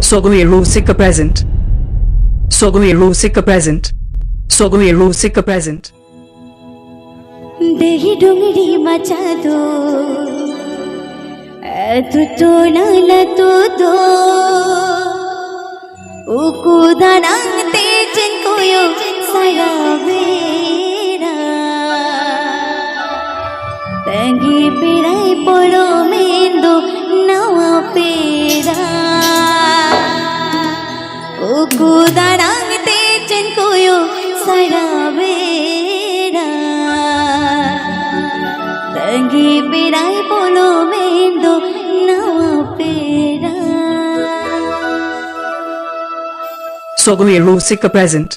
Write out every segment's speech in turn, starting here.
Sogai Rusika present. Sogai Rusika present. Sogai Rusika present. Dehi dungri macha do, tu to nala tu do. Uku danang te chen koyo sayavera. Tangi pirai polo mendo nawa pera. Uku danang te chen koyo sayavera. Tangi pirai polo mendo nawa pera. Sogai Rusika present.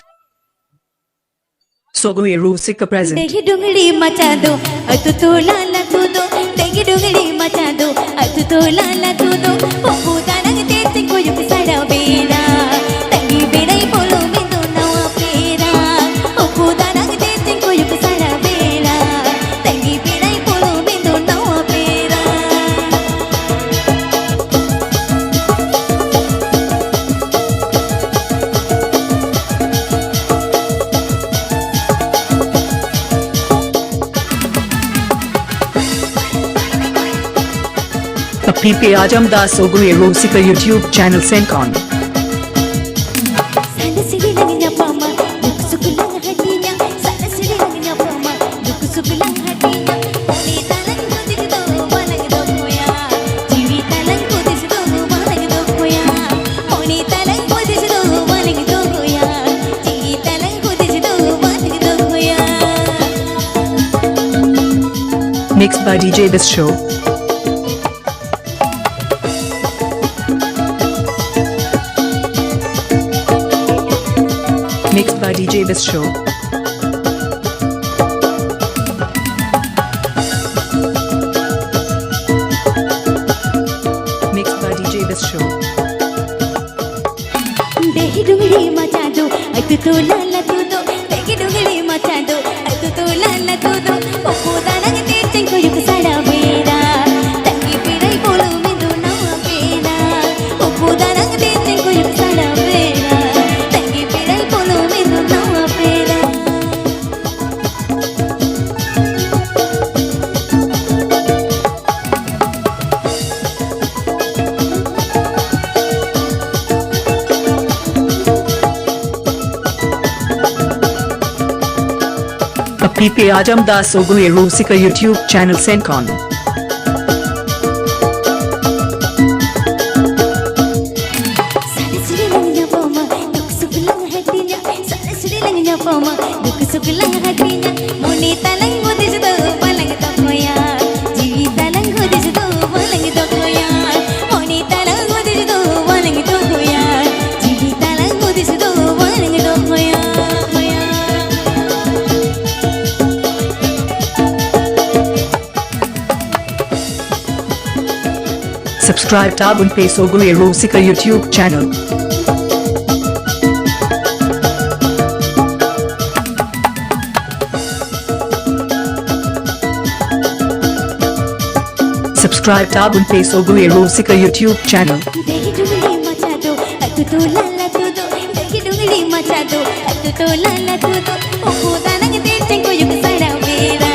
Sogai Rusika present. Dehi dungri macha do, atu to lala tu do. Dehi dungri macha do, atu to lala tu do. Uku danang te chen koyo sayavera. Tangi pirai polo mendo nawa pera. Uku danang te chen koyo sayavera. Tangi pirai polo mendo nawa pera. PP Ajamdas Sogai Rusika YouTube channel sent on. Sana siri langnya pama, duk sukulang hatinya. Sana siri langnya pama, duk sukulang hatinya. Moni talang ko disitu walang dokuya, jiwi talang ko disitu walang dokuya. Moni talang ko disitu walang dokuya, jiwi talang ko disitu walang dokuya. Mixed by DJ This Show. Mixed by DJ This Show. Mixed by DJ This Show. Dehi dungri macha do, atu to lala tu do. Dehi dungri macha do, atu to lala tu do. Uku danang te chen koyo sayavera. Tangi pirai polo mendo nawa pera. Uku danang te chen koyo sayavera. Tangi pirai polo mendo nawa pera. PP Ajamdas Sogai Rusika YouTube channel sent on. Sana siri langnya pama, duk sukulang hatinya. Sana siri langnya pama, duk sukulang hatinya. Moni talang ko disitu walang dokuya, jiwi talang ko disitu walang dokuya. Moni talang ko disitu walang dokuya, jiwi talang ko disitu walang dokuya. Subscribe to Bhonpur Sogai Rusika YouTube channel. Subscribe to Bhonpur Sogai Rusika YouTube channel. Dehi dungri macha do, atu to lala tu do. Dehi dungri macha do, atu to lala tu do. Uku danang te chen koyo sayavera.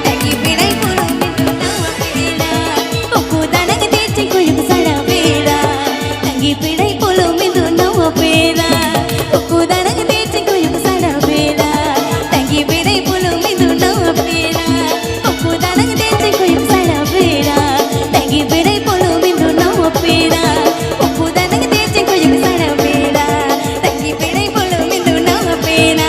Tangi pirai polo mendo nawa pera. Uku danang te chen koyo sayavera. Tangi pirai polo mendo nawa pera. Uku danang te chen koyo sayavera. Tangi pirai polo mendo nawa pera. Uku danang te chen koyo sayavera. Tangi pirai polo mendo nawa pera. Uku danang te chen koyo sayavera. Tangi pirai polo mendo nawa pera.